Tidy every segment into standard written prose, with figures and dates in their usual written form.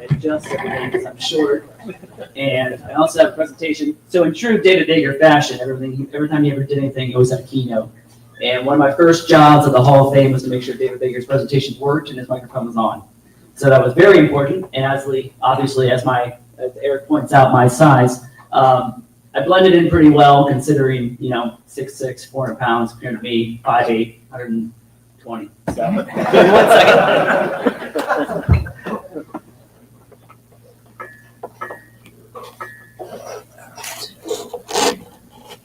adjust everything because I'm short. And I also have a presentation. So in true David Digger fashion, every time he ever did anything, he always had a keynote. And one of my first jobs at the Hall of Fame was to make sure David Digger's presentation worked and his microphone was on. So that was very important. And obviously, as Eric points out, my size, I blended in pretty well considering, 6'6", 400 pounds compared to me, 5'8", 120. So, give me 1 second.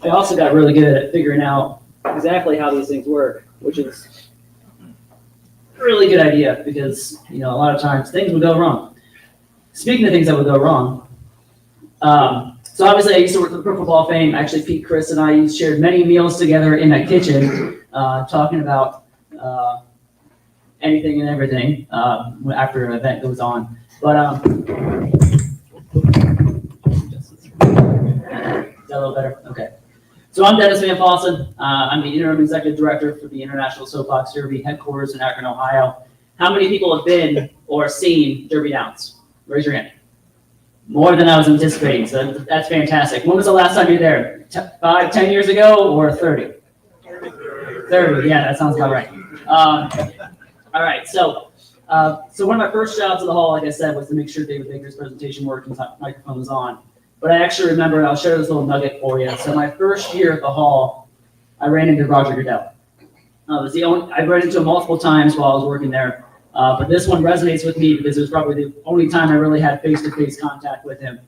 I also got really good at figuring out exactly how these things work, which is a really good idea because, a lot of times things would go wrong. Speaking of things that would go wrong, so obviously I used to work at the Pro Football Hall of Fame. Actually, Pete, Chris, and I shared many meals together in that kitchen, talking about anything and everything after an event goes on. But is that a little better? Okay. So I'm Dennis VanFossen. I'm the Interim Executive Director for the International Soapbox Derby headquarters in Akron, Ohio. How many people have been or seen Derby Downs? Raise your hand. More than I was anticipating, so that's fantastic. When was the last time you were there? 5, 10 years ago, or 30? 30, yeah, that sounds about right. All right, so one of my first jobs at the Hall, like I said, was to make sure David Baker's presentation worked and the microphone was on. But I actually remember, I'll share this little nugget for you. So my first year at the Hall, I ran into Roger Goodell. I ran into him multiple times while I was working there. But this one resonates with me because it was probably the only time I really had face-to-face contact with him.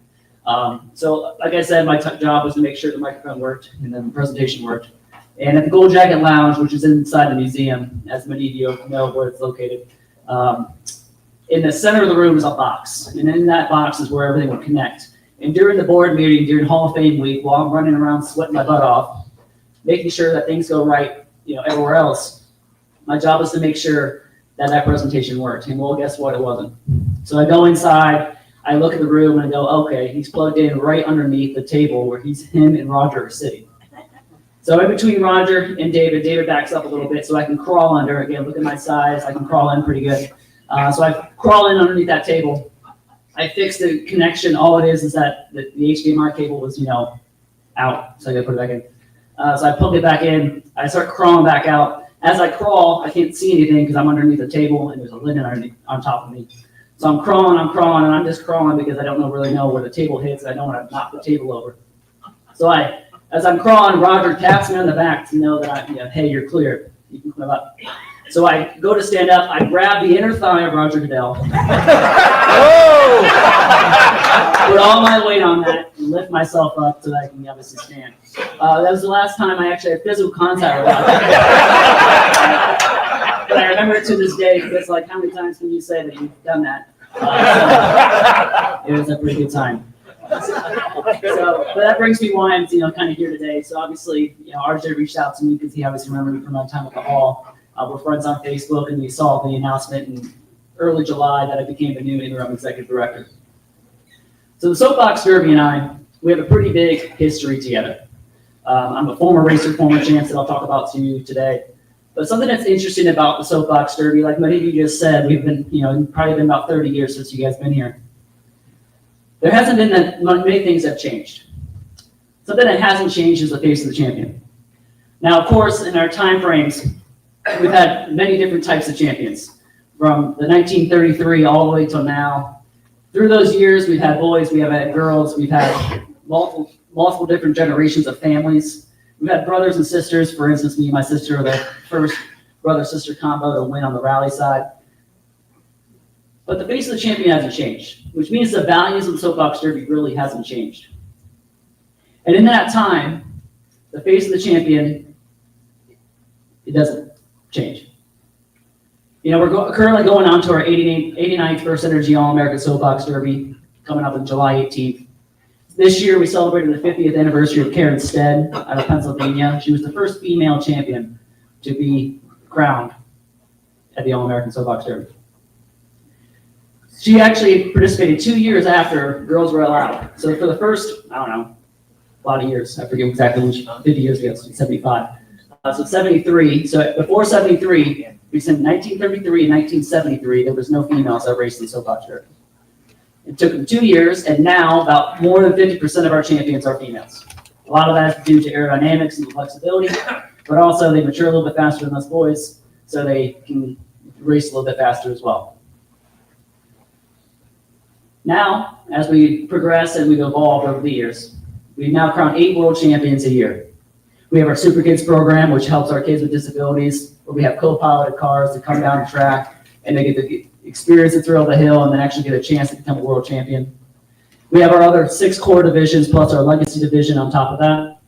So like I said, my job was to make sure the microphone worked and then the presentation worked. And at the Gold Jacket Lounge, which is inside the museum, as many of you know where it's located, in the center of the room is a box. And in that box is where everything would connect. And during the board meeting, during Hall of Fame week, while I'm running around sweating my butt off, making sure that things go right, everywhere else, my job is to make sure that presentation worked. And well, guess what? It wasn't. So I go inside, I look at the room, and I go, okay, he's plugged in right underneath the table where him and Roger are sitting. So in between Roger and David backs up a little bit so I can crawl under. Again, look at my size. I can crawl in pretty good. So I crawl in underneath that table. I fixed the connection. All it is that the HDMI cable was, out. So I got to put it back in. So I plug it back in. I start crawling back out. As I crawl, I can't see anything because I'm underneath the table and there's a linen on top of me. So I'm crawling, and I'm just crawling because I don't really know where the table hits. I don't want to knock the table over. So as I'm crawling, Roger taps me on the back to know that hey, you're clear. You can come up. So I go to stand up. I grab the inner thigh of Roger Goodell. Put all my weight on that and lift myself up so that I can obviously stand. That was the last time I actually had physical contact with Roger. But I remember it to this day because, how many times can you say that you've done that? It was a pretty good time. But that brings me why I'm kind of here today. So obviously, RJ reached out to me because he obviously remembered me from my time at the Hall. We're friends on Facebook, and we saw the announcement in early July that I became the new Interim Executive Director. So the Soapbox Derby and we have a pretty big history together. I'm a former racer, former champ that I'll talk about to you today. But something that's interesting about the Soapbox Derby, like many of you just said, we've been, probably been about 30 years since you guys been here. There hasn't been that many things have changed. Something that hasn't changed is the face of the champion. Now, of course, in our time frames, we've had many different types of champions, from the 1933 all the way till now. Through those years, we've had boys, we have had girls, we've had multiple different generations of families. We've had brothers and sisters. For instance, me and my sister are the first brother-sister combo to win on the rally side. But the face of the champion hasn't changed, which means the values of the Soapbox Derby really hasn't changed. And in that time, the face of the champion, it doesn't change. We're currently going on to our 89th First Energy All-American Soapbox Derby, coming up on July 18th. This year, we celebrated the 50th anniversary of Karen Stead out of Pennsylvania. She was the first female champion to be crowned at the All-American Soapbox Derby. She actually participated 2 years after girls were allowed. So for the first, a lot of years, I forget exactly which, 50 years ago, so 75. So 73, so before 73, we said 1933 and 1973, there was no females that raced in Soapbox Derby. It took them 2 years, and now about more than 50% of our champions are females. A lot of that is due to aerodynamics and flexibility, but also they mature a little bit faster than us boys, so they can race a little bit faster as well. Now, as we progress and we've evolved over the years, we've now crowned 8 world champions a year. We have our Super Kids program, which helps our kids with disabilities, where we have co-piloted cars that come down the track, and they get to experience the thrill of the hill and then actually get a chance to become a world champion. We have our other 6 core divisions, plus our legacy division on top of that.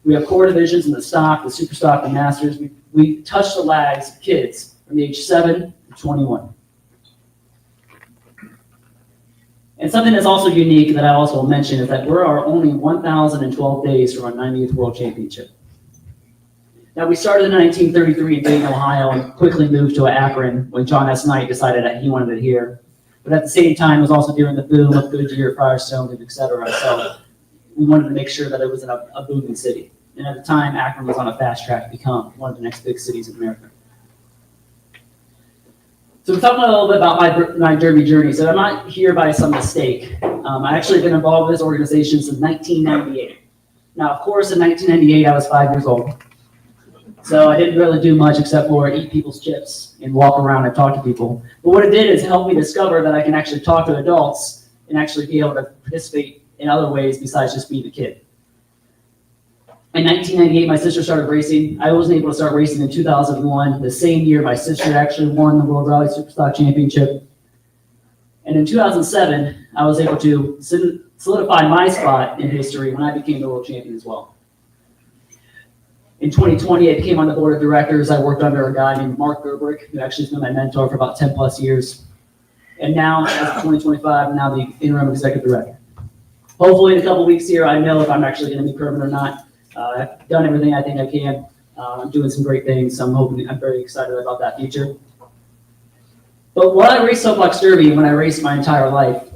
We have core divisions in the stock, the super stock, the masters. We touch the lives of kids from the age 7 to 21. And something that's also unique that I also will mention is that we're only 1,012 days from our 90th World Championship. Now, we started in 1933 in Dayton, Ohio, and quickly moved to Akron when John S. Knight decided that he wanted it here. But at the same time, it was also during the boom of Goodyear, Firestone, et cetera. So we wanted to make sure that it was in a booming city. And at the time, Akron was on a fast track to become one of the next big cities in America. So we're talking a little bit about my Derby journey. So I'm not here by some mistake. I've actually been involved with this organization since 1998. Now, of course, in 1998, I was 5 years old. So I didn't really do much except for eat people's chips and walk around and talk to people. But what it did is help me discover that I can actually talk to adults and actually be able to participate in other ways besides just being a kid. In 1998, my sister started racing. I wasn't able to start racing in 2001. The same year, my sister actually won the World Rally Superstock Championship. And in 2007, I was able to solidify my spot in history when I became the world champion as well. In 2020, I became on the board of directors. I worked under a guy named Mark Gerbrick, who actually has been my mentor for about 10 plus years. And now, as of 2025, I'm now the Interim Executive Director. Hopefully in a couple weeks here, I know if I'm actually going to be permanent or not. I've done everything I think I can. I'm doing some great things, so I'm very excited about that future. But while I raced Soapbox Derby and when I raced my entire life,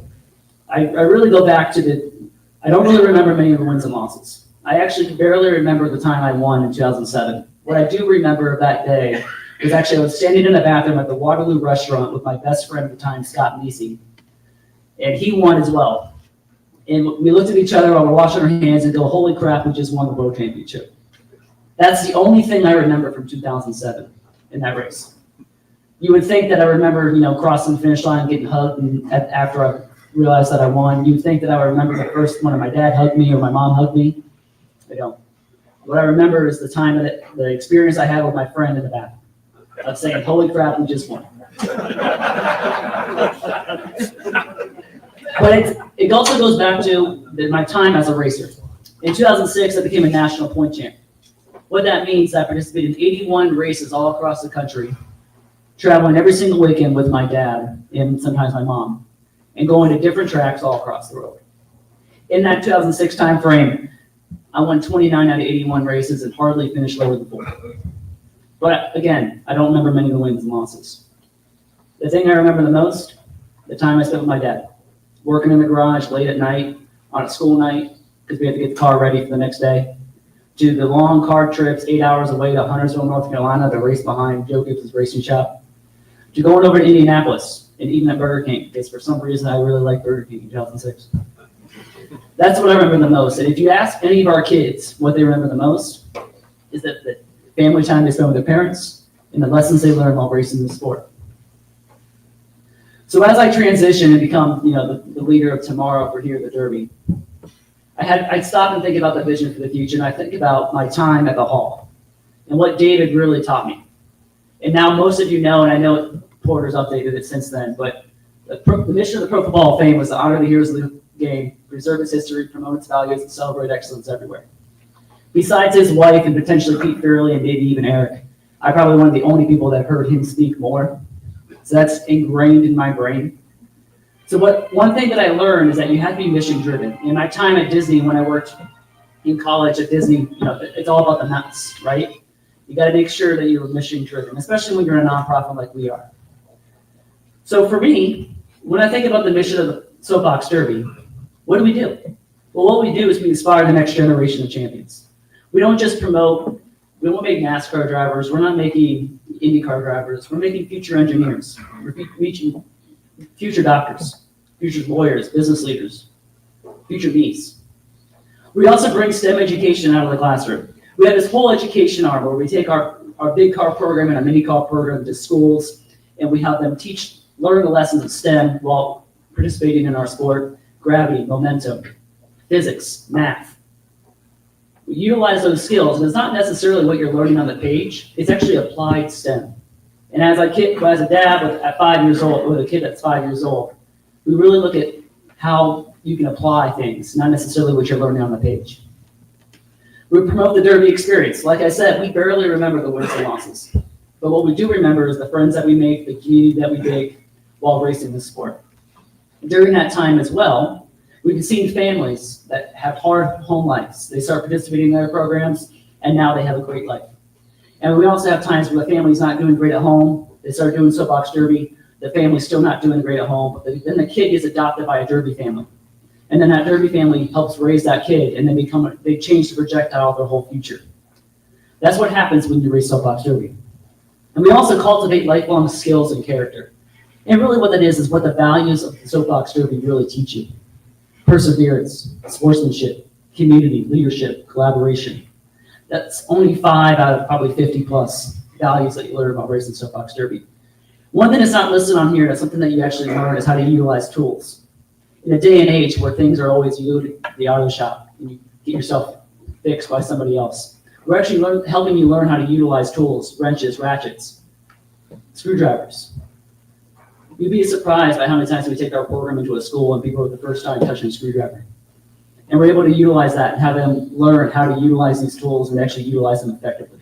I really go back to I don't really remember many of the wins and losses. I actually barely remember the time I won in 2007. What I do remember of that day is actually I was standing in the bathroom at the Waterloo restaurant with my best friend at the time, Scott Neesey, and he won as well. And we looked at each other while we're washing our hands and go, holy crap, we just won the world championship. That's the only thing I remember from 2007 in that race. You would think that I remember, crossing the finish line, getting hugged, and after I realized that I won, you'd think that I would remember the first one, my dad hugged me or my mom hugged me. I don't. What I remember is the time that the experience I had with my friend in the bathroom of saying, holy crap, we just won. But it also goes back to my time as a racer. In 2006, I became a national point champ. What that means is I participated in 81 races all across the country, traveling every single weekend with my dad and sometimes my mom, and going to different tracks all across the world. In that 2006 time frame, I won 29 out of 81 races and hardly finished lower than 4th. But again, I don't remember many of the wins and losses. The thing I remember the most, the time I spent with my dad, working in the garage late at night on a school night because we had to get the car ready for the next day, to the long car trips 8 hours away to Huntersville, North Carolina to race behind Joe Gibbs' racing shop, to going over to Indianapolis and eating at Burger King because for some reason I really liked Burger King in 2006. That's what I remember the most. And if you ask any of our kids what they remember the most, is that the family time they spend with their parents and the lessons they learn while racing the sport. So as I transition and become, the leader of tomorrow for here at the Derby, I'd stop and think about the vision for the future, and I think about my time at the Hall and what David really taught me. And now most of you know, and I know Porter's updated it since then, but the mission of the Pro Football Hall of Fame was to honor the heroes of the game, preserve its history, promote its values, and celebrate excellence everywhere. Besides his wife and potentially Pete Fairley and maybe even Eric, I'm probably one of the only people that heard him speak more. So that's ingrained in my brain. So one thing that I learned is that you have to be mission driven. In my time at Disney, when I worked in college at Disney, it's all about the nuts, right? You got to make sure that you're mission driven, especially when you're a nonprofit like we are. So for me, when I think about the mission of the Soapbox Derby, what do we do? Well, what we do is we inspire the next generation of champions. We don't just promote, we don't make NASCAR drivers, we're not making IndyCar drivers, we're making future engineers, we're reaching future doctors, future lawyers, business leaders, future me's. We also bring STEM education out of the classroom. We have this whole education arm where we take our big car program and a mini car program to schools, and we have them learn the lessons of STEM while participating in our sport: gravity, momentum, physics, math. We utilize those skills, and it's not necessarily what you're learning on the page, it's actually applied STEM. And as a dad at 5 years old, with a kid that's 5 years old, we really look at how you can apply things, not necessarily what you're learning on the page. We promote the Derby experience. Like I said, we barely remember the wins and losses. But what we do remember is the friends that we make, the community that we make while racing this sport. During that time as well, we've seen families that have hard home lives. They start participating in their programs, and now they have a great life. And we also have times where the family's not doing great at home. They start doing soapbox derby. The family's still not doing great at home, but then the kid gets adopted by a derby family. And then that derby family helps raise that kid, and they change the projectile of their whole future. That's what happens when you race soapbox derby. And we also cultivate lifelong skills and character. And really what that is what the values of the soapbox derby really teach you. Perseverance, sportsmanship, community, leadership, collaboration. That's only 5 out of probably 50 plus values that you learn about racing soapbox derby. One thing that's not listed on here, that's something that you actually learn, is how to utilize tools. In a day and age where things are always you go to the auto shop and you get yourself fixed by somebody else, we're actually helping you learn how to utilize tools: wrenches, ratchets, screwdrivers. You'd be surprised by how many times we take our program into a school and people are the first time touching a screwdriver. And we're able to utilize that and have them learn how to utilize these tools and actually utilize them effectively.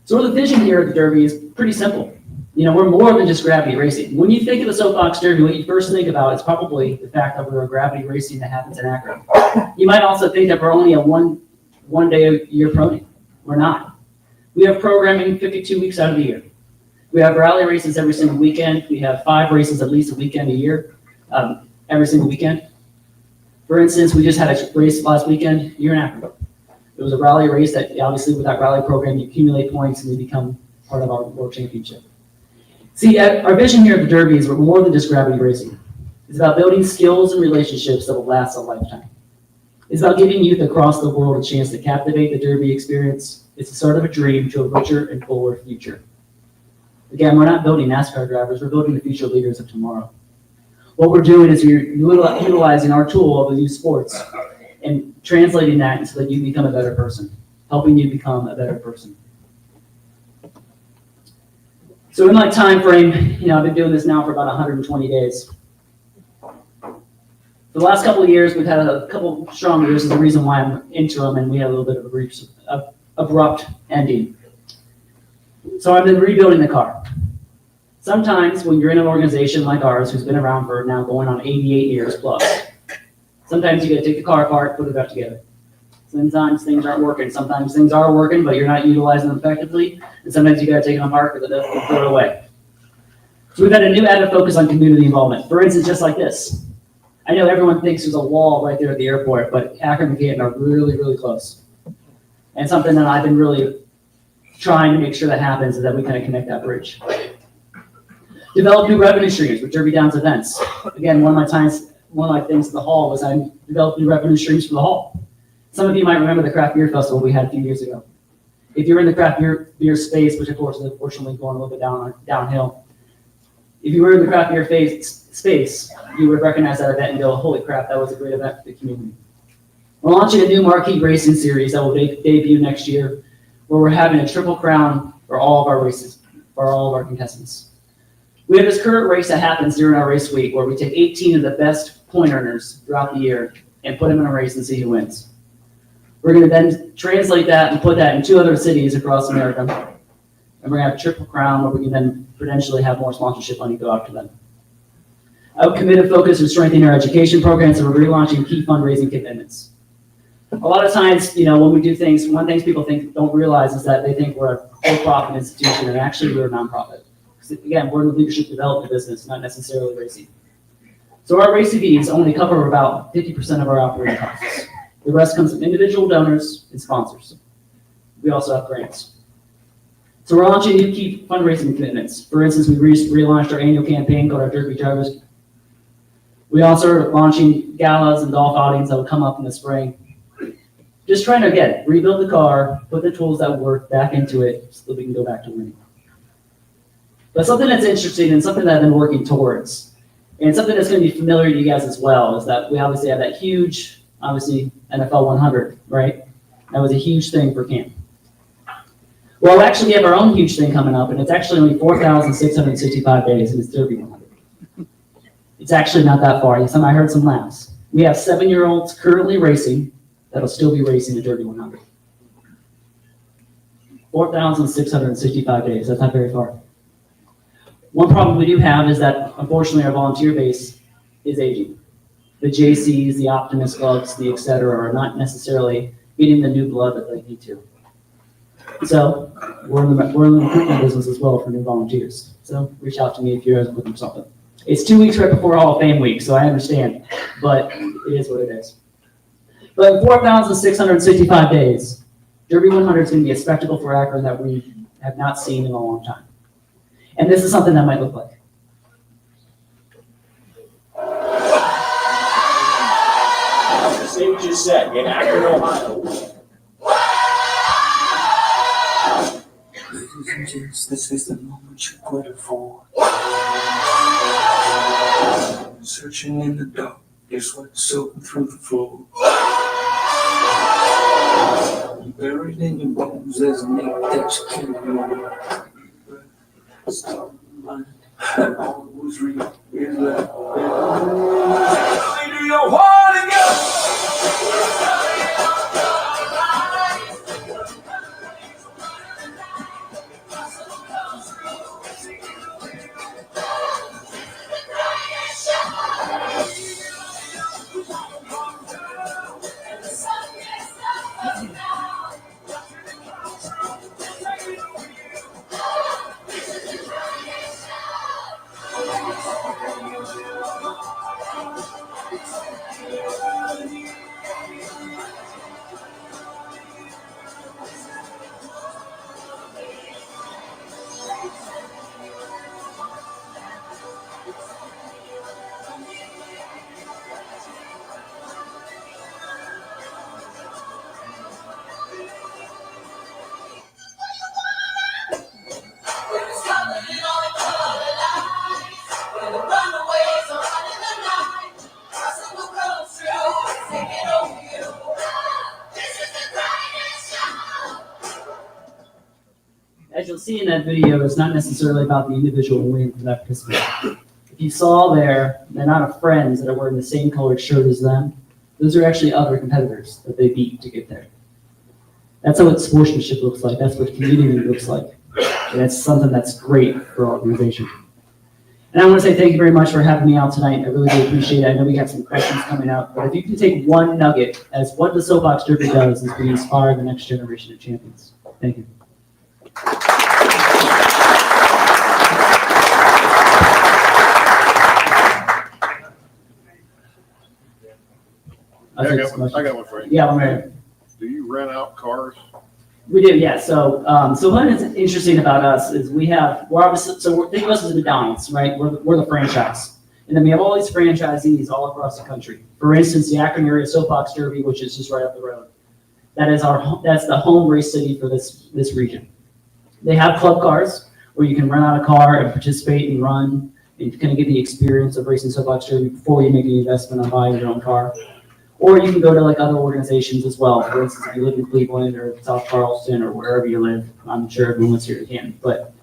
So the vision here at the Derby is pretty simple. We're more than just gravity racing. When you think of the soapbox derby, what you first think about is probably the fact that we're a gravity racing that happens in Akron. You might also think that we're only a one day a year pony. We're not. We have programming 52 weeks out of the year. We have rally races every single weekend. We have 5 races at least a weekend a year, every single weekend. For instance, we just had a race last weekend here in Akron. It was a rally race that obviously with that rally program, you accumulate points and you become part of our world championship. See, our vision here at the Derby is we're more than just gravity racing. It's about building skills and relationships that will last a lifetime. It's about giving youth across the world a chance to captivate the Derby experience. It's the start of a dream to a richer and fuller future. Again, we're not building NASCAR drivers, we're building the future leaders of tomorrow. What we're doing is we're utilizing our tool of the youth sports and translating that so that you become a better person, helping you become a better person. So in my time frame, I've been doing this now for about 120 days. For the last couple of years, we've had a couple strong years. Is the reason why I'm interim, and we had a little bit of a abrupt ending. So I've been rebuilding the car. Sometimes when you're in an organization like ours, who's been around for now going on 88 years plus, sometimes you got to take the car apart, put it back together. Sometimes things aren't working. Sometimes things are working, but you're not utilizing them effectively. And sometimes you got to take them apart and throw it away. So we've had a new added focus on community involvement. For instance, just like this. I know everyone thinks there's a wall right there at the airport, but Akron and Canton are really, really close. And something that I've been really trying to make sure that happens is that we kind of connect that bridge. Develop new revenue streams with Derby Downs events. Again, one of my things at the hall was I developed new revenue streams for the hall. Some of you might remember the craft beer festival we had a few years ago. If you're in the craft beer space, which of course is unfortunately going a little bit downhill, if you were in the craft beer space, you would recognize that event and go, holy crap, that was a great event for the community. We're launching a new marquee racing series that will debut next year, where we're having a triple crown for all of our races, for all of our contestants. We have this current race that happens during our race week, where we take 18 of the best point earners throughout the year and put them in a race and see who wins. We're going to then translate that and put that in 2 other cities across America. And we're going to have a triple crown where we can then potentially have more sponsorship money go out to them. A committed focus on strengthening our education programs, and we're relaunching key fundraising commitments. A lot of times, when we do things, one thing people don't realize is that they think we're a for-profit institution, and actually we're a nonprofit. Because again, we're in the leadership development business, not necessarily racing. So our race fees only cover about 50% of our operating costs. The rest comes from individual donors and sponsors. We also have grants. So we're launching new key fundraising commitments. For instance, we relaunched our annual campaign called our Derby Drivers We also are launching galas and golf outings that will come up in the spring. Just trying to, again, rebuild the car, put the tools that work back into it so that we can go back to winning. But something that's interesting and something that I've been working towards, and something that's going to be familiar to you guys as well, is that we obviously have that huge, obviously, NFL 100, right? That was a huge thing for Canton. Well, actually, we have our own huge thing coming up, and it's actually only 4,665 days, and it's Derby 100. It's actually not that far. I heard some laughs. We have 7-year-olds currently racing that'll still be racing the Derby 100. 4,665 days. That's not very far. One problem we do have is that, unfortunately, our volunteer base is aging. The JCs, the Optimist Clubs, the et cetera, are not necessarily getting the new blood that they need to. So we're in the recruitment business as well for new volunteers. So reach out to me if you're looking for something. It's 2 weeks right before Hall of Fame week, so I understand, but it is what it is. But in 4,665 days, Derby 100 is going to be a spectacle for Akron that we have not seen in a long time. And this is something that might look like. Say what you said, in Akron, Ohio. Ladies and gents, this is the moment you waited for. Searching in the dark, guess what's soaking through the floor? You're buried in your bones, there's a name that you can't ignore. Stop mind, that all was real is left. Do you want to go? As you'll see in that video, it's not necessarily about the individual winning for that participant. If you saw there, the amount of friends that are wearing the same colored shirt as them, those are actually other competitors that they beat to get there. That's what sportsmanship looks like. That's what community looks like. And that's something that's great for our organization. And I want to say thank you very much for having me out tonight. I really do appreciate it. I know we have some questions coming out, but if you can take one nugget as what the Soapbox Derby does is we inspire the next generation of champions. Thank you. I got one for you. Yeah, I'm ready. Do you rent out cars? We do, yeah. So what is interesting about us is think of us as a McDonald's, right? We're the franchise. And then we have all these franchisees all across the country. For instance, the Akron area Soapbox Derby, which is just right up the road. That's the home race city for this region. They have club cars where you can rent out a car and participate and run and kind of get the experience of racing Soapbox Derby before you make an investment on buying your own car. Or you can go to like other organizations as well. For instance, if you live in Cleveland or South Charleston or wherever you live, I'm sure everyone lives here in Canton, but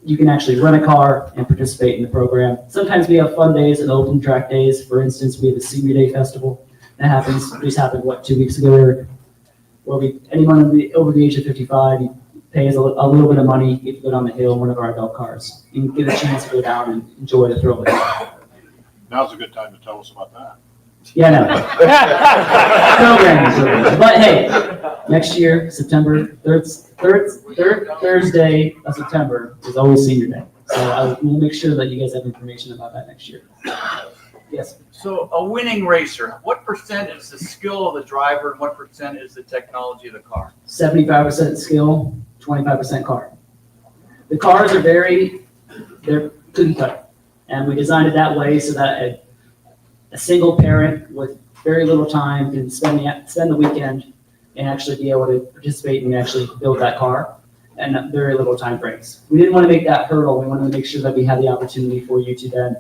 you can actually rent a car and participate in the program. Sometimes we have fun days and open track days. For instance, we have a Senior Day Festival that just happened, 2 weeks ago, where anyone over the age of 55 pays a little bit of money, you get to go down the hill in one of our adult cars and get a chance to go down and enjoy the thrill of it. Now's a good time to tell us about that. Yeah, no. Programming. But hey, next year, September, third Thursday of September is always Senior Day. So we'll make sure that you guys have information about that next year. Yes. So a winning racer, what percent is the skill of the driver and what percent is the technology of the car? 75% skill, 25% car. The cars are they're cookie cut. And we designed it that way so that a single parent with very little time can spend the weekend and actually be able to participate and actually build that car and very little time frames. We didn't want to make that hurdle. We wanted to make sure that we had the opportunity for you to then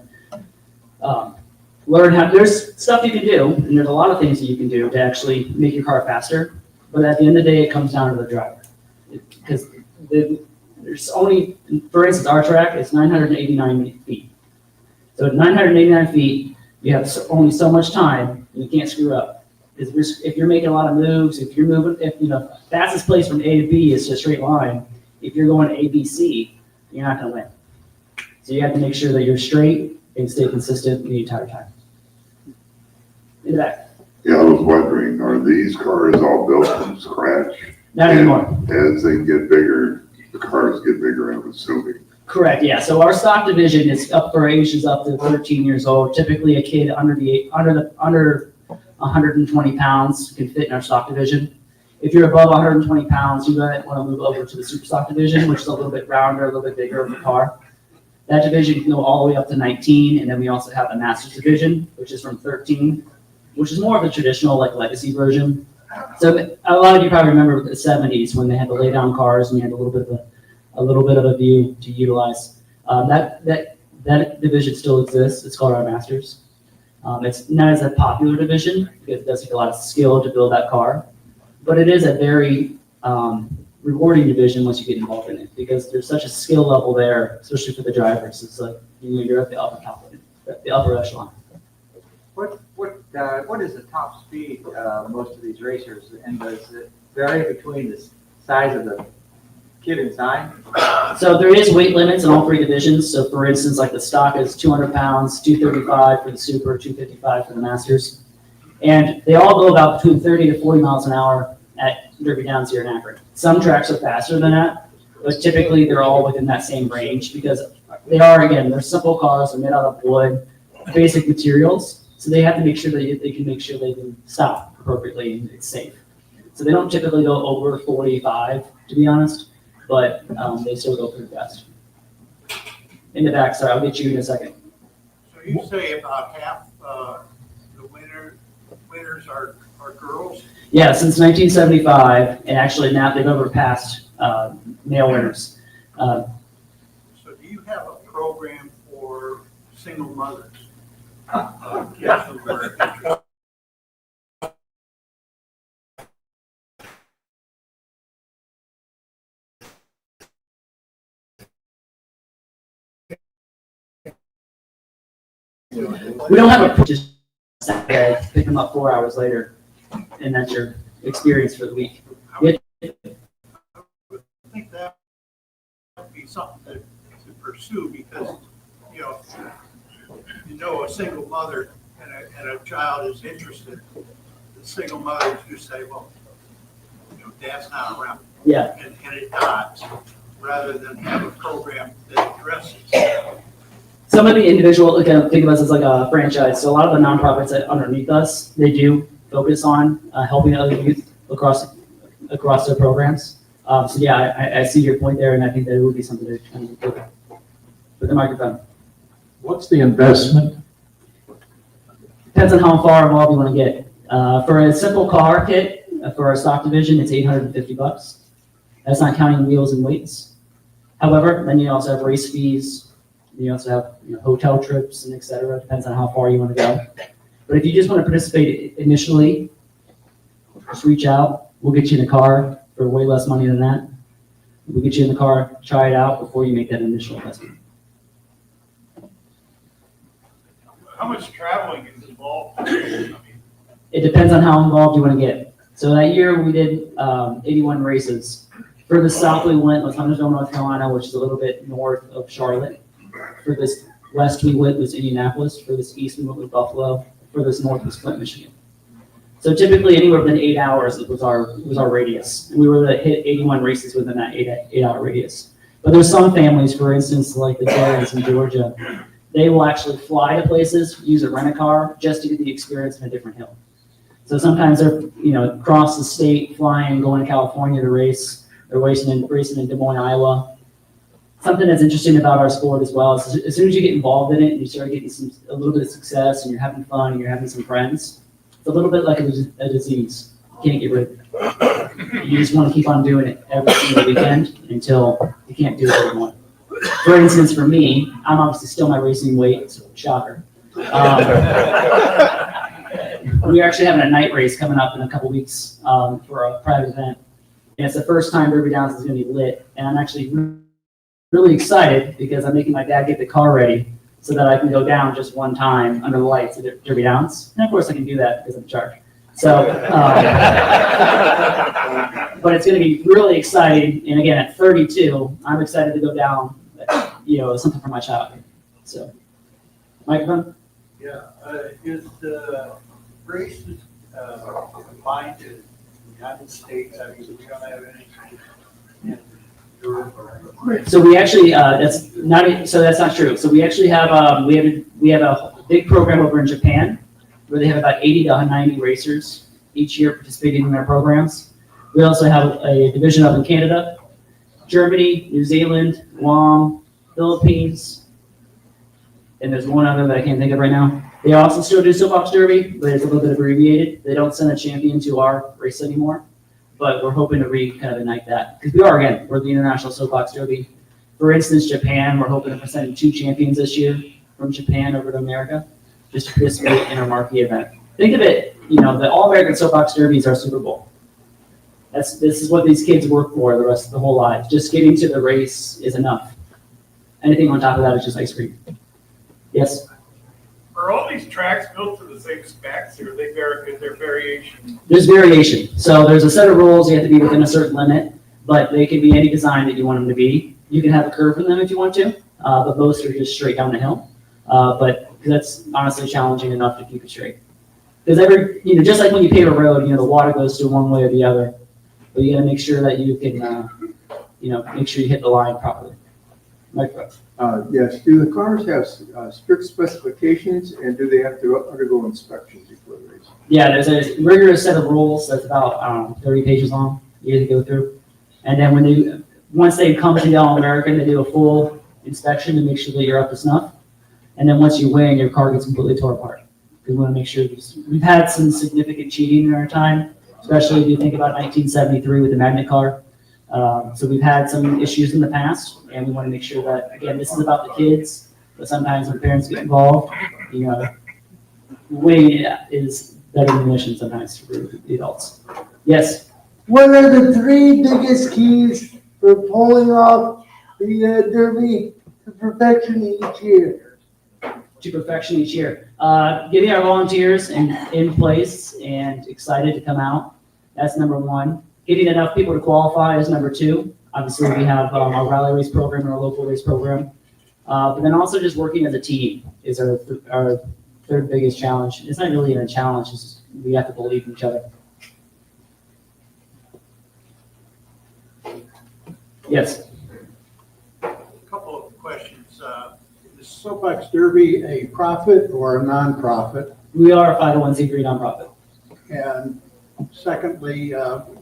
learn how. There's stuff you can do, and there's a lot of things that you can do to actually make your car faster. But at the end of the day, it comes down to the driver. Because there's only, for instance, our track is 989 feet. So at 989 feet, you have only so much time, and you can't screw up. Because if you're making a lot of moves, if you're moving, if fastest place from A to B is a straight line, if you're going A, B, C, you're not going to win. So you have to make sure that you're straight and stay consistent the entire time. In the back. Yeah, I was wondering, are these cars all built from scratch? Not anymore. As they get bigger, the cars get bigger, I'm assuming. Correct, yeah. So our stock division is up for ages up to 13 years old. Typically, a kid under 120 pounds can fit in our stock division. If you're above 120 pounds, you might want to move over to the super stock division, which is a little bit rounder, a little bit bigger of a car. That division can go all the way up to 19, and then we also have the Masters division, which is from 13, which is more of a traditional like legacy version. So a lot of you probably remember the 70s when they had the lay down cars and you had a little bit of a view to utilize. That division still exists. It's called our Masters. It's not as a popular division because it does take a lot of skill to build that car, but it is a very rewarding division once you get involved in it because there's such a skill level there, especially for the drivers. It's like you're at the upper top of it, the upper echelon. What is the top speed of most of these racers, and does it vary between the size of the kid inside? So there is weight limits in all three divisions. So for instance, like the stock is 200 pounds, 235 for the super, 255 for the Masters. And they all go about between 30 to 40 miles an hour at Derby Downs here in Akron. Some tracks are faster than that, but typically they're all within that same range because they're simple cars, they're made out of wood, basic materials. So they have to make sure that they can stop appropriately and it's safe. So they don't typically go over 45, to be honest, but they still go pretty fast. In the back, sorry, I'll get you in a second. So you say about half the winners are girls? Yeah, since 1975, and actually now they've overpassed male winners. So do you have a program for single mothers? Kids who were interested? We don't have a just pick them up 4 hours later, and that's your experience for the week. I would think that would be something to pursue because, a single mother and a child is interested. The single mothers who say, well, dad's not around. Yeah. And it dies, rather than have a program that addresses. Some of the individual, think of us as like a franchise. So a lot of the nonprofits that underneath us, they do focus on helping other youth across their programs. So yeah, I see your point there, and I think that it would be something to kind of look at. With the microphone. What's the investment? Depends on how far involved you want to get. For a simple car kit, for our stock division, it's $850. That's not counting wheels and weights. However, then you also have race fees. You also have hotel trips and et cetera. Depends on how far you want to go. But if you just want to participate initially, just reach out. We'll get you in a car for way less money than that. We'll get you in the car, try it out before you make that initial investment. How much traveling is involved? It depends on how involved you want to get. So that year we did 81 races. Further south we went was Huntersville, North Carolina, which is a little bit north of Charlotte. Furthest west we went was Indianapolis. Furthest east we went with Buffalo. Furthest north was Flint, Michigan. So typically anywhere within 8 hours was our radius. And we were able to hit 81 races within that 8 hour radius. But there's some families, for instance, like the Giants in Georgia, they will actually fly to places, use a rent-a-car just to get the experience in a different hill. So sometimes they're, across the state, flying, going to California to race. They're racing in Des Moines, Iowa. something that's interesting about our sport as well is as soon as you get involved in it and you start getting a little bit of success and you're having fun and you're having some friends, it's a little bit like a disease. You can't get rid of it. You just want to keep on doing it every single weekend until you can't do it anymore. For instance, for me, I'm obviously still my racing weight, so shocker. We're actually having a night race coming up in a couple weeks for a private event. And it's the first time Derby Downs is going to be lit. And I'm actually really excited because I'm making my dad get the car ready so that I can go down just one time under the lights at Derby Downs. And of course I can do that because I'm in charge. So, but it's going to be really exciting. And again, at 32, I'm excited to go down, something for my child. So, microphone? Yeah, is the races confined to the United States? I mean, we don't have any in Europe or. So we actually, that's not true. So we actually have, we have a big program over in Japan where they have about 80 to 90 racers each year participating in their programs. We also have a division up in Canada, Germany, New Zealand, Guam, Philippines, and there's one other that I can't think of right now. They also still do soapbox derby, but it's a little bit abbreviated. They don't send a champion to our race anymore, but we're hoping to kind of ignite that because we're the international soapbox derby. For instance, Japan, we're hoping to send 2 champions this year from Japan over to America just to participate in our marquee event. Think of it, the All-American Soapbox Derby is our Super Bowl. This is what these kids work for the rest of the whole life. Just getting to the race is enough. Anything on top of that is just ice cream. Yes? Are all these tracks built to the same specs, or is there variation? There's variation. So there's a set of rules. You have to be within a certain limit, but they can be any design that you want them to be. You can have a curve in them if you want to, but most are just straight down the hill. But that's honestly challenging enough to keep it straight. Because just like when you pave a road, the water goes to one way or the other, but you got to make sure that you can, make sure you hit the line properly. Microphone. Yes, do the cars have strict specifications and do they have to undergo inspections before the race? Yeah, there's a rigorous set of rules that's about 30 pages long you have to go through. And then once they come to the All-American, they do a full inspection to make sure that you're up to snuff. And then once you win, your car gets completely torn apart. We want to make sure we've had some significant cheating in our time, especially if you think about 1973 with the magnet car. So we've had some issues in the past, and we want to make sure that, again, this is about the kids, but sometimes when parents get involved, winning is better than the mission sometimes for the adults. Yes? What are the 3 biggest keys for pulling off the Derby to perfection each year? To perfection each year. Getting our volunteers in place and excited to come out. That's number 1. Getting enough people to qualify is number 2. Obviously, we have our rally race program and our local race program. But then also just working as a team is our 3rd biggest challenge. It's not really even a challenge. It's just we have to believe in each other. Yes. A couple of questions. Is Soapbox Derby a profit or a nonprofit? We are a 501c3 nonprofit. And secondly,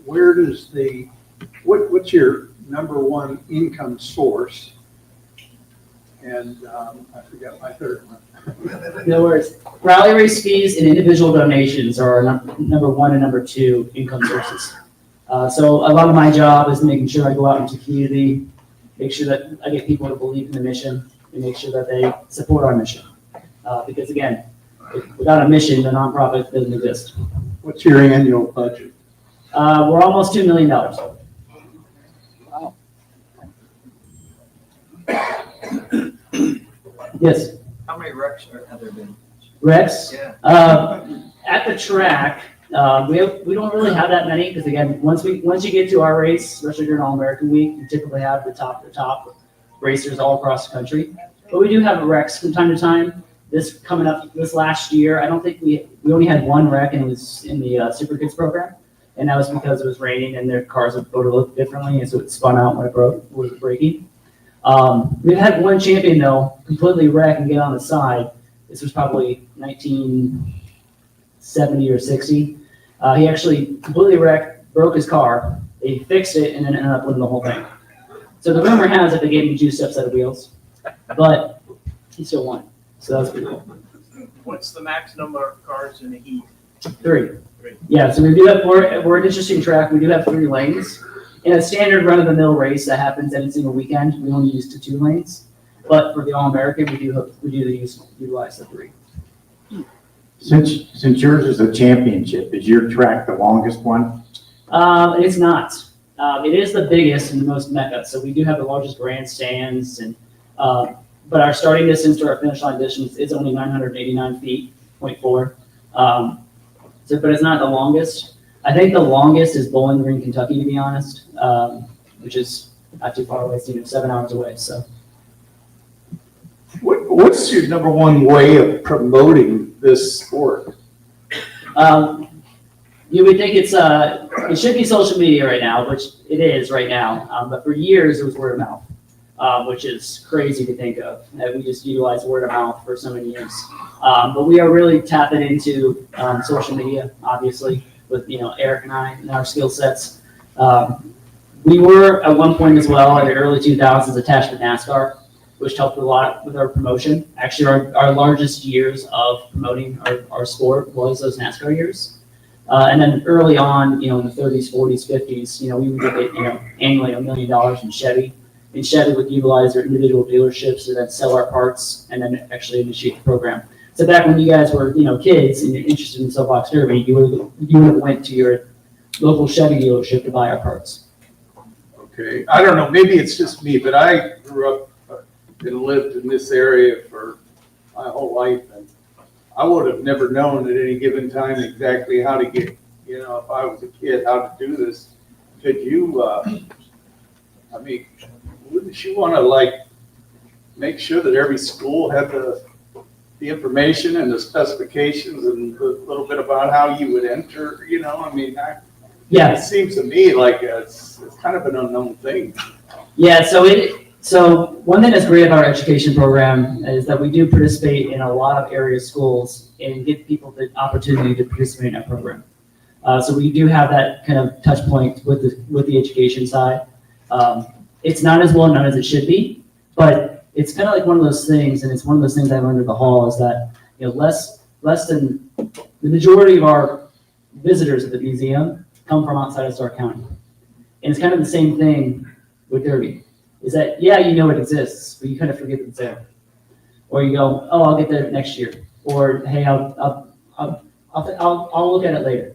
where does what's your number 1 income source? And I forgot my 3rd one. No worries. Rally race fees and individual donations are our number 1 and number 2 income sources. So a lot of my job is making sure I go out into the community, make sure that I get people to believe in the mission, and make sure that they support our mission. Because again, without a mission, the nonprofit doesn't exist. What's your annual budget? We're almost $2 million. Wow. Yes. How many wrecks have there been? Rex? Yeah. At the track, we don't really have that many because again, once you get to our race, especially during All-American Week, you typically have the top racers all across the country. But we do have wrecks from time to time. This coming up this last year, I don't think we only had 1 wreck, and it was in the Super Kids program, and that was because it was raining and their cars would go to look differently, and so it spun out when it was breaking. We've had 1 champion though completely wreck and get on the side. This was probably 1970 or 60. He actually completely wrecked, broke his car. They fixed it, and then ended up winning the whole thing. So the rumor has it they gave him 2 steps out of wheels, but he still won. So that's pretty cool. What's the max number of cars in a heat? 3. Yeah, so we do have, we're an interesting track. We do have 3 lanes. In a standard run-of-the-mill race that happens every single weekend, we only use 2 lanes. But for the All-American, we do utilize the 3. Since yours is a championship, is your track the longest one? It's not. It is the biggest and the most mecca. So we do have the largest grandstands, and but our starting distance to our finish line distance is only 989 feet, 0.4. But it's not the longest. I think the longest is Bowling Green, Kentucky, to be honest, which is not too far away. It's 7 hours away. So. What's your number one way of promoting this sport? You would think it should be social media right now, which it is right now. But for years it was word of mouth, which is crazy to think of. That we just utilize word of mouth for so many years. But we are really tapping into social media, obviously, with Eric and I and our skill sets. We were at one point as well in the early 2000s attached to NASCAR, which helped a lot with our promotion. Actually, our largest years of promoting our sport was those NASCAR years. And then early on, in the 30s, 40s, 50s, we would get, annually $1 million in Chevy. And Chevy would utilize their individual dealerships to then sell our parts and then actually initiate the program. So back when you guys were, kids and you're interested in Soapbox Derby, you would have went to your local Chevy dealership to buy our parts. Okay, I don't know, maybe it's just me, but I grew up and lived in this area for my whole life, and I would have never known at any given time exactly how to get, if I was a kid, how to do this. Could you, wouldn't you want to make sure that every school had the information and the specifications and a little bit about how you would enter, Yeah. It seems to me like it's kind of an unknown thing. Yeah, so one thing that's great about our education program is that we do participate in a lot of area schools and give people the opportunity to participate in our program. So we do have that kind of touch point with the education side. It's not as well known as it should be, but it's kind of like one of those things, and it's one of those things I learned at the hall is that less than the majority of our visitors at the museum come from outside of Stark County, and it's kind of the same thing with Derby. Is that, it exists, but you kind of forget that it's there. Or you go, oh, I'll get there next year. Or, hey, I'll look at it later.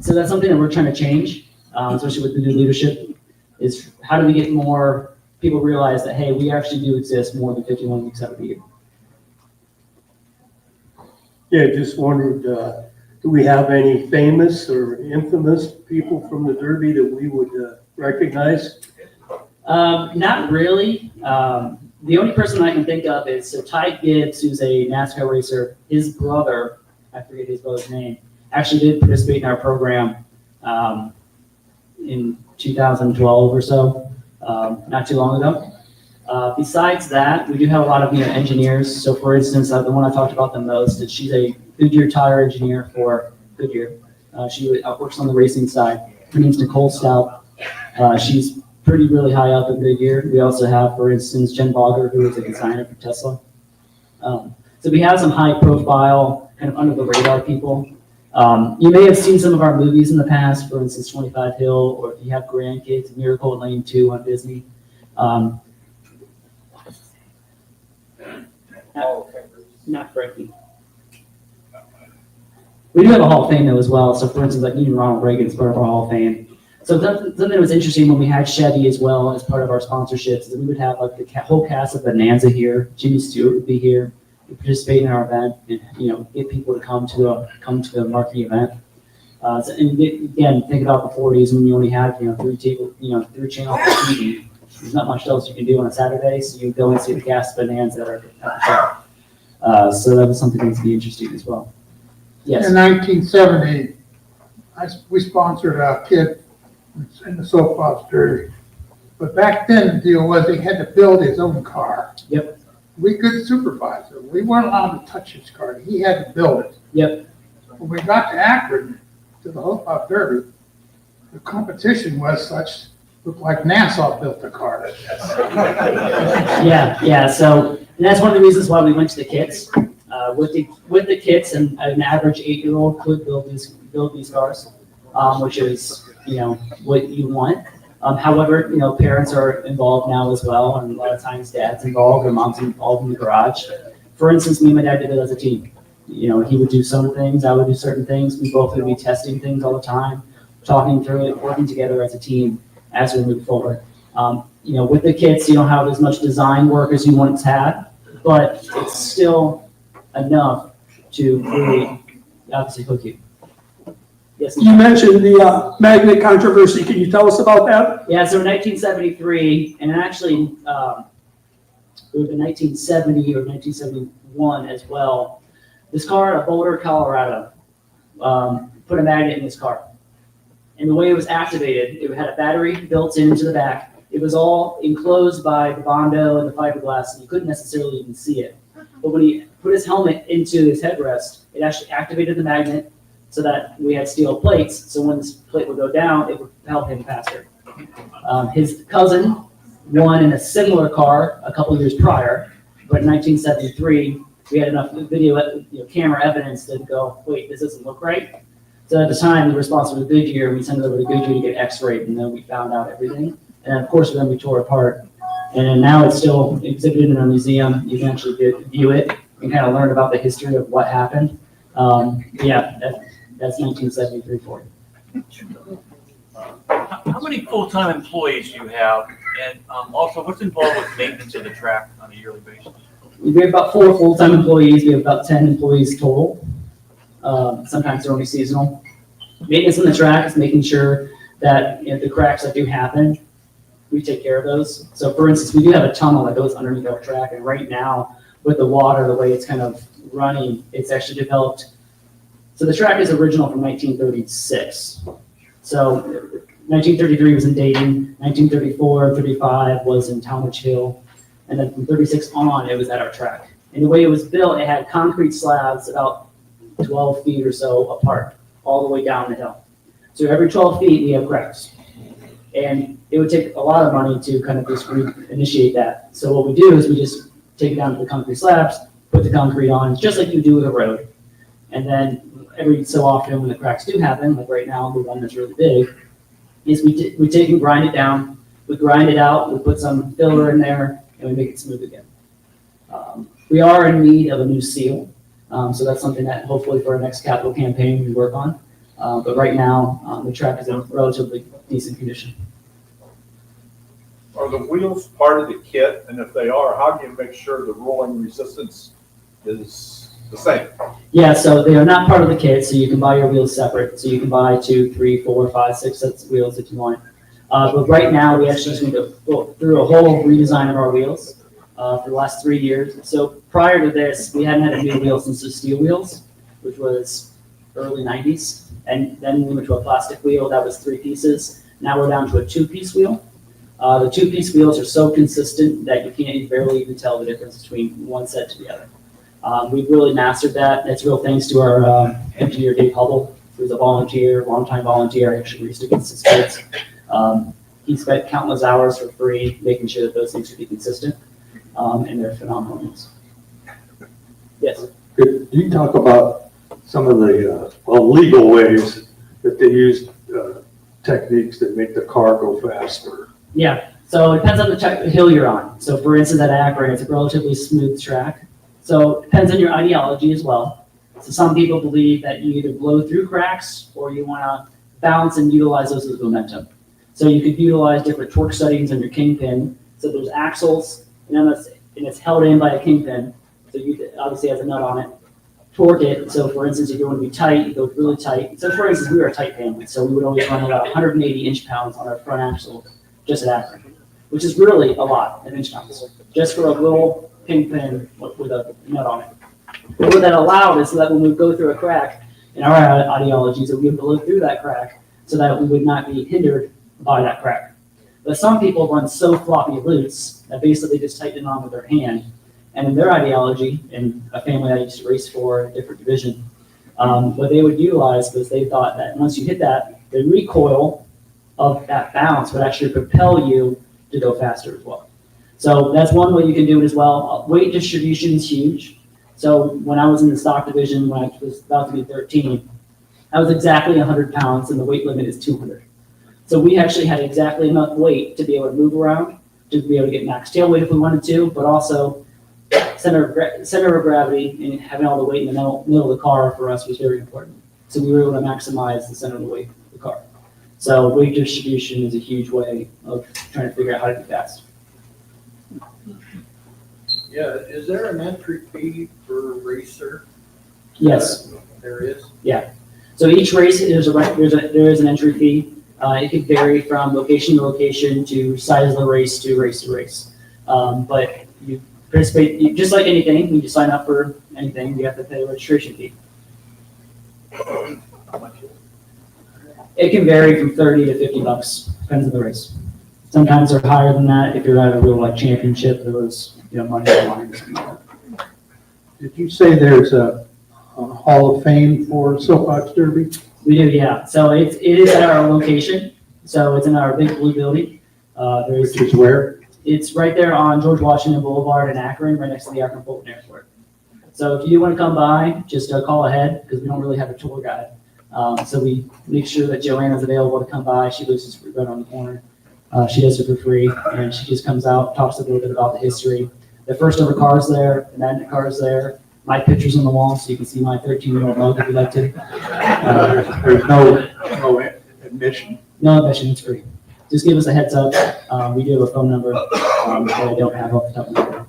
So that's something that we're trying to change, especially with the new leadership, is how do we get more people realize that, hey, we actually do exist more than 51 weeks out of the year. Yeah, just wondered, do we have any famous or infamous people from the Derby that we would recognize? Not really. The only person I can think of is Ty Gibbs, who's a NASCAR racer. His brother, I forget his brother's name, actually did participate in our program in 2012 or so, not too long ago. Besides that, we do have a lot of engineers. So, for instance, the one I talked about the most is she's a Goodyear tire engineer for Goodyear. She works on the racing side. Her name's Nicole Stout. She's really high up in Goodyear. We also have, for instance, Jen Bogger, who is a designer for Tesla. So we have some high profile, kind of under the radar people. You may have seen some of our movies in the past, for instance, 25 Hill, or if you have grandkids, Miracle at Lane 2 on Disney. Not Frankie. We do have a Hall of Fame though as well. So for instance, like even Ronald Reagan is part of our Hall of Fame. So something that was interesting when we had Chevy as well as part of our sponsorships is that we would have like the whole cast of Bonanza here. Jimmy Stewart would be here, participate in our event, and get people to come to the marquee event. And again, think about the 40s when you only had 3 channels on TV. There's not much else you can do on a Saturday, so you go and see the cast of Bonanza that are at the show. So that was something that would be interesting as well. Yes. In 1970, we sponsored a kid in the soapbox derby. But back then, the deal was he had to build his own car. Yep. We couldn't supervise him. We weren't allowed to touch his car. He had to build it. Yep. When we got to Akron, to the soapbox derby, the competition was such Looked like Nassau built the car. Yeah, so, and that's one of the reasons why we went to the kits. With the kits, and an average 8-year-old could build these cars, which is, what you want. However, parents are involved now as well, and a lot of times dad's involved or mom's involved in the garage. For instance, me and my dad did it as a team. He would do some things, I would do certain things. We both would be testing things all the time, talking through it, working together as a team as we move forward. With the kits, you don't have as much design work as you once had, but it's still enough to really obviously hook you. Yes. You mentioned the magnet controversy. Can you tell us about that? Yeah, so in 1973, and actually it would have been 1970 or 1971 as well, this car at Boulder, Colorado, put a magnet in this car. And the way it was activated, it had a battery built into the back. It was all enclosed by the Bondo and the fiberglass, and you couldn't necessarily even see it. But when he put his helmet into his headrest, it actually activated the magnet so that we had steel plates. So when this plate would go down, it would propel him faster. His cousin won in a similar car a couple years prior, but in 1973, we had enough video, camera evidence to go, wait, this doesn't look right. So at the time, the response was Goodyear. We sent it over to Goodyear to get x-rayed, and then we found out everything. And of course, then we tore it apart. And now it's still exhibited in our museum. You can actually view it and kind of learn about the history of what happened. That's 1973 for you. How many full-time employees do you have? And also, what's involved with maintenance of the track on a yearly basis? We have about 4 full-time employees. We have about 10 employees total. Sometimes they're only seasonal. Maintenance on the track is making sure that the cracks that do happen, we take care of those. So for instance, we do have a tunnel that goes underneath our track, and right now with the water, the way it's kind of running, it's actually developed. So the track is original from 1936. So 1933 was in Dayton, 1934, 35 was in Talmadge Hill, and then from 36 on, it was at our track. And the way it was built, it had concrete slabs about 12 feet or so apart, all the way down the hill. So every 12 feet, we have cracks. And it would take a lot of money to kind of just initiate that. So what we do is we just take it down to the concrete slabs, put the concrete on, just like you do with a road. And then every so often when the cracks do happen, like right now, the one that's really big, is we take and grind it down, we grind it out, we put some filler in there, and we make it smooth again. We are in need of a new seal. So that's something that hopefully for our next capital campaign we work on. But right now, the track is in relatively decent condition. Are the wheels part of the kit? And if they are, how do you make sure the rolling resistance is the same? Yeah, so they are not part of the kit, so you can buy your wheels separate. So you can buy 2, 3, 4, 5, 6 sets of wheels if you want. But right now, we actually just need to go through a whole redesign of our wheels for the last 3 years. So prior to this, we hadn't had a new wheel since the steel wheels, which was early 90s. And then we went to a plastic wheel that was 3 pieces. Now we're down to a 2-piece wheel. The 2-piece wheels are so consistent that you can't barely even tell the difference between one set to the other. We've really mastered that. That's real thanks to our engineer, Dave Hubble, who's a volunteer, longtime volunteer. Actually, we used to get his kids. He spent countless hours for free making sure that those things would be consistent, and they're phenomenal wheels. Yes? Could you talk about some of the legal ways that they use techniques that make the car go faster? Yeah, so it depends on the hill you're on. So for instance, at Akron, it's a relatively smooth track. So it depends on your ideology as well. So some people believe that you either blow through cracks or you want to balance and utilize those as momentum. So you could utilize different torque settings on your kingpin. So there's axles, and it's held in by a kingpin. So you obviously has a nut on it. Torque it. So for instance, if you want to be tight, you go really tight. So for instance, we were a tight family. So we would always run about 180 inch-pounds on our front axle just at Akron, which is really a lot of inch-pounds, just for a little kingpin with a nut on it. But what that allowed is so that when we go through a crack, in our ideology, so we would blow through that crack so that we would not be hindered by that crack. But some people run so floppy loose that basically just tighten it on with their hand. And in their ideology, and a family I used to race for, a different division, what they would utilize was they thought that once you hit that, they recoil, of that bounce would actually propel you to go faster as well. So that's one way you can do it as well. Weight distribution is huge. So when I was in the stock division, when I was about to be 13, I was exactly 100 pounds and the weight limit is 200. So we actually had exactly enough weight to be able to move around, to be able to get max tail weight if we wanted to, but also center of gravity and having all the weight in the middle of the car for us was very important. So we were able to maximize the center of the weight of the car. So weight distribution is a huge way of trying to figure out how to do fast. Yeah, is there an entry fee for a racer? Yes. There is? So each race, there is an entry fee. It could vary from location to location to size of the race to race to race. But you participate, just like anything, when you sign up for anything, you have to pay a registration fee. It can vary from 30 to 50 bucks, depends on the race. Sometimes they're higher than that if you're at a real like championship, there was, money on the line or something like that. Did you say there's a Hall of Fame for Soapbox Derby? We do, yeah. So it is at our location. So it's in our big blue building. Which is where? It's right there on George Washington Boulevard in Akron, right next to the Akron Fulton Airport. So if you do want to come by, just call ahead because we don't really have a tour guide. So we make sure that Joanna's available to come by. She lives just right on the corner. She does it for free, and she just comes out, talks a little bit about the history. The first ever car's there, the magnet car's there. My picture's on the wall, so you can see my 13-year-old mug if you'd like to. There's no admission. No admission, it's free. Just give us a heads up. We do have a phone number that I don't have off the top of my head.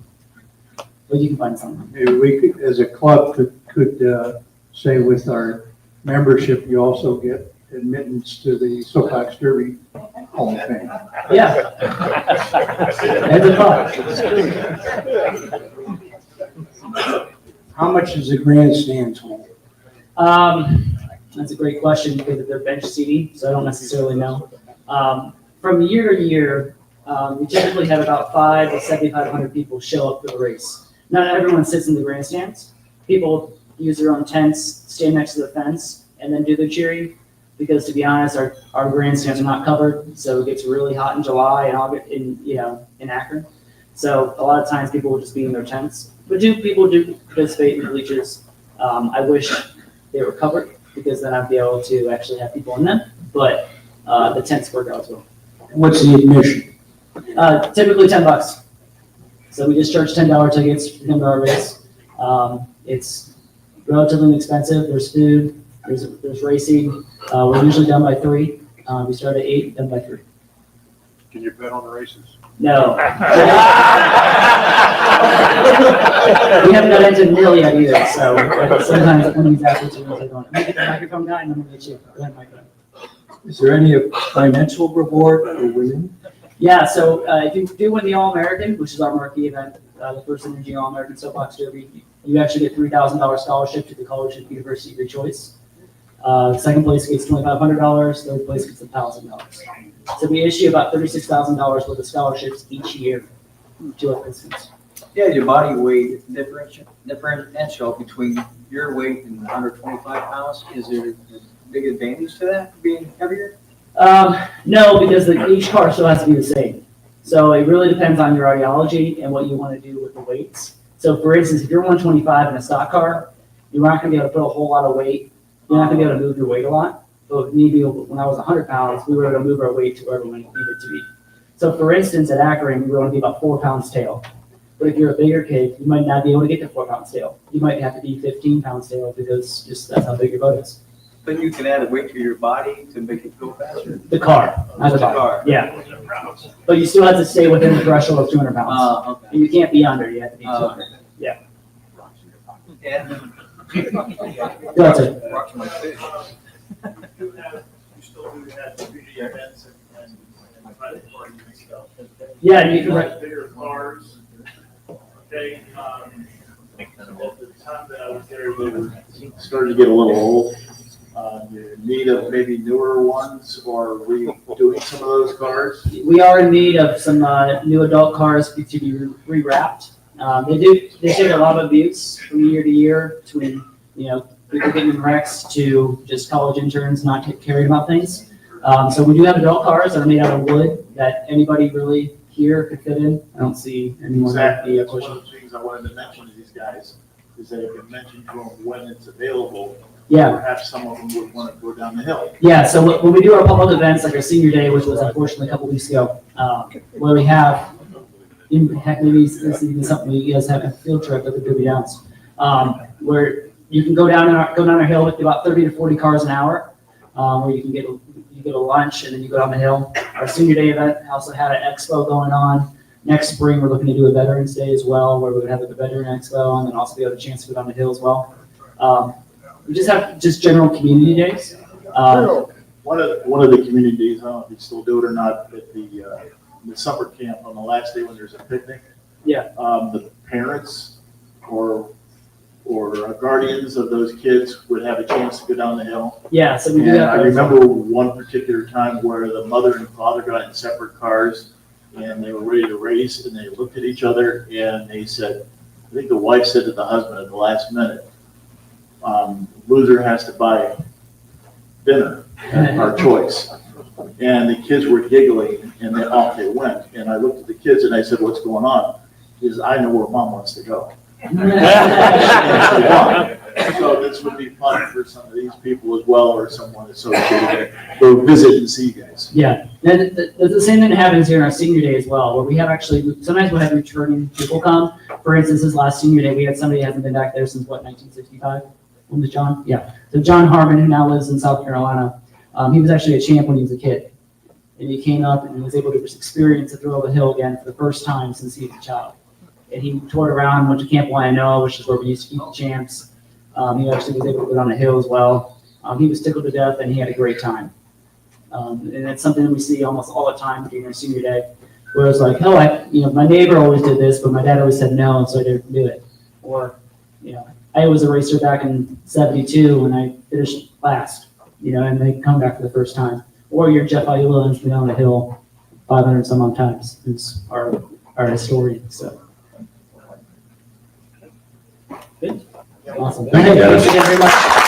But you can find something. Maybe we could, as a club, could say with our membership, you also get admittance to the Soapbox Derby Hall of Fame. Yeah. That's a thought. How much does the grandstands hold? That's a great question because they're bench seating, so I don't necessarily know. From year to year, we typically have about 500 to 7,500 people show up for the race. Not everyone sits in the grandstands. People use their own tents, stand next to the fence, and then do their cheering. Because to be honest, our grandstands are not covered, so it gets really hot in July and August in Akron. So a lot of times people will just be in their tents. But people do participate in the bleachers. I wish they were covered because then I'd be able to actually have people in them. But the tents work out as well. What's the admission? Typically $10. So we just charge $10 tickets to come to our race. It's relatively inexpensive. There's food. There's racing. We're usually done by 3. We start at 8, done by 3. Can you bet on the races? No. We haven't got into nil yet either, so sometimes one of these athletes are like, "Let me get the microphone guy and I'm gonna get you." Go ahead, microphone. Is there any financial reward for winning? Yeah, so if you do win the All-American, which is our marquee event, the first Energy All-American Soapbox Derby, you actually get $3,000 scholarship to the college and university of your choice. Second place gets $2,500. Third place gets $1,000. So we issue about $36,000 worth of scholarships each year to our participants. Yeah, your body weight differential between your weight and 125 pounds. Is there a big advantage to that being heavier? No, because each car still has to be the same. So it really depends on your ideology and what you want to do with the weights. So for instance, if you're 125 in a stock car, you're not going to be able to put a whole lot of weight. You're not going to be able to move your weight a lot. But maybe when I was 100 pounds, we were able to move our weight to wherever we needed to be. So for instance, at Akron, we were going to be about 4 pounds tail. But if you're a bigger kid, you might not be able to get to 4 pounds tail. You might have to be 15 pounds tail because just that's how big your boat is. But you can add a weight to your body to make it go faster. The car, not the body. car. Yeah. But you still have to stay within the threshold of 200 pounds. Okay. And you can't be under, you have to be 200. Yeah. And That's it. watch my fish. You still do have to be events and private parties and stuff. Yeah, you can write. Bigger cars. Okay, at the time that I was there, we were Starting to get a little old. You need of maybe newer ones, or redoing some of those cars? We are in need of some new adult cars to be rewrapped. They take a lot of abuse from year to year between, people getting in wrecks to just college interns not caring about things. So we do have adult cars that are made out of wood that anybody really here could fit in. I don't see anyone that Exactly, be a that's one question. of the things I wanted to mention to these guys, is that if you mention to them when it's available, Yeah. perhaps some of them would want to go down the hill. Yeah, so when we do our public events, like our senior day, which was unfortunately a couple weeks ago, where we have, heck, maybe this is even something you guys have a field trip at the Derby Downs, where you can go down our hill with about 30 to 40 cars an hour, where you get a lunch and then you go down the hill. Our senior day event also had an expo going on. Next spring, we're looking to do a Veterans Day as well, where we would have a Veteran Expo and then also be able a chance to go down the hill as well. We just have general community days. One of the communities, I don't know if you still do it or not, at the summer camp on the last day when there's a picnic. Yeah. The parents or guardians of those kids would have a chance to go down the hill. Yeah, so we do And that. I remember one particular time where the mother and father got in separate cars and they were ready to race and they looked at each other and they said, I think the wife said to the husband at the last minute, loser has to buy dinner at our choice. And the kids were giggling and then off they went. And I looked at the kids and I said, what's going on? He says, I know where mom wants to go. So this would be fun for some of these people as well, or someone associated, go visit and see you guys. Yeah, and the same thing happens here on our senior day as well, where we have actually, sometimes we'll have returning people come. For instance, this last senior day, we had somebody who hasn't been back there since, what, 1965? When was John? Yeah. So John Harmon, who now lives in South Carolina, he was actually a champ when he was a kid. And he came up and he was able to experience the thrill of the hill again for the first time since he was a child. And he toured around, went to Camp Wyandotte, which is where we used to keep the champs. He actually was able to go down the hill as well. He was tickled to death and he had a great time. And it's something that we see almost all the time during our senior day, where it's like, oh, my neighbor always did this, but my dad always said no, so I didn't do it. Or, I was a racer back in '72 when I finished last, and they come back for the first time. Or you're Jeff Ayula and has been down the hill 500 some odd times. It's our historian, so. Good. Awesome. Thank you very much.